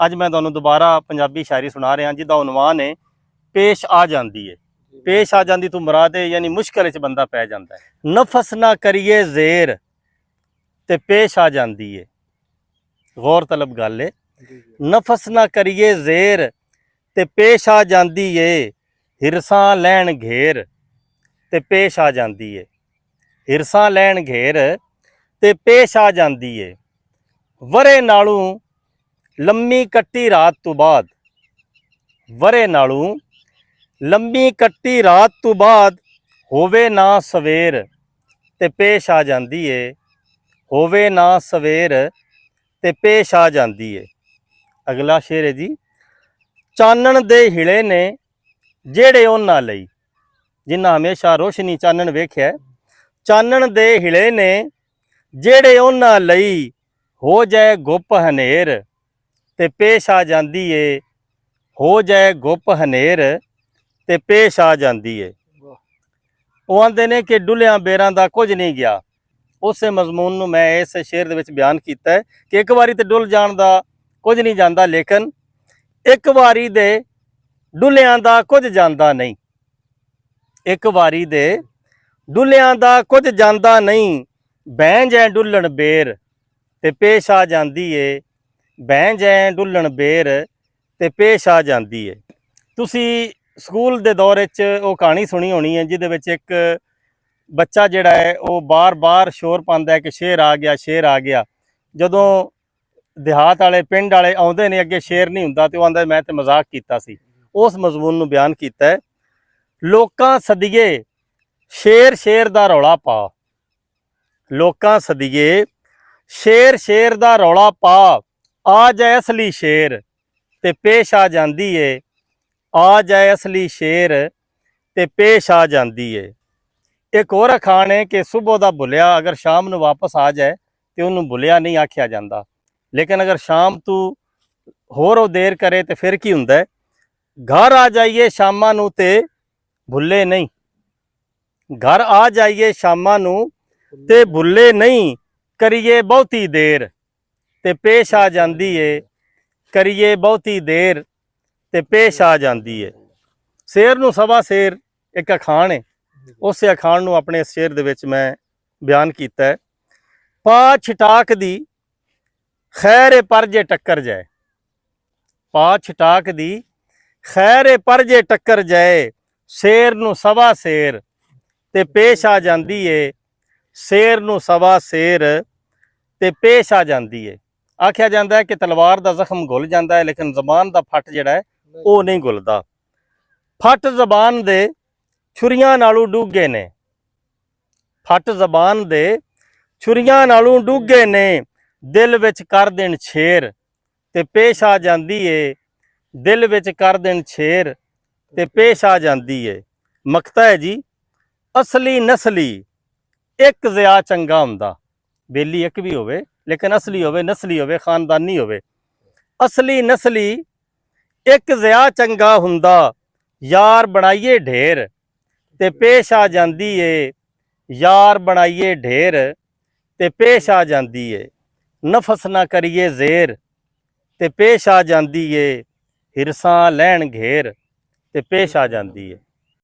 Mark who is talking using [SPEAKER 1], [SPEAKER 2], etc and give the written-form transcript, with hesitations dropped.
[SPEAKER 1] ਅੱਜ मैं तुहानूं दोबारा पंजाबी शायरी सुना रहा जिहदा उनवान है पेश आ जाती है। पेश आ जाती तो मुराद है यानी मुश्किल च बंदा पै जाता है। नफस ना करिए जेर ते पेश आ जाती है। गौर तलब गल है। नफस ना करिए जेर ते पेश आ जाती है। हिरसां लैन घेर ते पेश आ जाती है। हिरसां लैन घेर ते पेश आ जाती है। वरे नालों लम्मी कट्टी रात तो बाद, वरे नालों लम्मी कट्टी रात तो बाद होवे ना सवेर ते पेश आ जाती है। होवे ना सवेर ते पेश आ जाती है। अगला शेर है जी। चानन दे हिले ने जेड़े उन्हां लई, जिन्हां हमेशा रोशनी चानन वेख्या, चानन दे हिले ने जेड़े उन्हां लई हो जाए गुप हनेर ते पेश आ जाती है। हो जाए गुप हनेर ते पेश आ जाती है। वो आंदे ने कि डुलिया बेरां दा कुछ नहीं गया। उस मजमून नूं मैं इस शेर दे विच बयान कीता है कि एक बारी तो डुल जाण दा कुछ नहीं जाता, लेकिन एक बारी दे डुलियां दा कुछ जाता नहीं। एक बारी दे डुलियां दा कुछ जाता नहीं। बैंज है डुलन बेर ते पेश आ जाती है। बैंज है डुलन बेर ते पेश आ जाती है। तुसी स्कूल दे दौर च वो कहानी सुनी होनी है जिहदे विच एक बच्चा जिहड़ा है वो बार बार शोर पांदा है कि शेर आ गया, शेर आ गया। जदों देहात वाले पिंड वाले आउंदे ने अगे शेर नहीं हुंदा ते वो आंदा मैं ते मजाक कीता सी। उस मजमून नूं बयान कीता है। लोकां सदिए शेर शेर दा रौला पा, लोकां सदिए शेर शेर दा रौला पा, आ जाए असली शेर ते पेश आ जाती है। आ जाए असली शेर ते पेश आ जाती है। एक और अखान है कि सुबह दा भुलिया अगर शाम नूं वापस आ जाए तो उन्होंने भुलिया नहीं आख्या जाता, लेकिन अगर शाम तू होर देर करे तो फिर की हुंदा है। घर आ जाइए शामां नूं ते भुले नहीं, घर आ जाइए शामां नूं ते भुले नहीं, करिए बहुती देर ते पेश आ जाती है। करिए बहुती देर ते पेश आ जाती है। शेर नूं सवा शेर एक अखान है। उस अखान नूं अपने शेर दे विच मैं बयान कीता है। पा छिटाक दी खैर पर जे टक्कर जाए, पा छिटाक दी खैर पर जे टक्कर जाए, शेर नूं सवा शेर ते पेश आ जाती है। शेर नूं सवा शेर ते पेश आ जाती है। आख्या जाता है कि तलवार का जख्म घुल जाता है, लेकिन जबान का फट जिहड़ा है वो नहीं घुलता। फट जबान दे छुरियां नालों डूगे ने, फट जबान दे छुरियां नालों डूगे ने, दिल विच कर देन छेर ते पेश आ जाती है। दिल विच कर देन छेर ते पेश आ जाती है। मकता है जी। असली नस्ली एक जिया चंगा हुंदा, बेली एक भी होवे लेकिन असली होवे, नस्ली होवे, खानदानी होवे। असली नस्ली एक जिया चंगा हुंदा, यार बनाइए ढेर ते पेश आ जाती है। यार बनाइए ढेर ते पेश आ जाती है। नफस ना करिए जेर ते पेश आ जाती है। हिरसां लैन घेर ते पेश आ जाती है।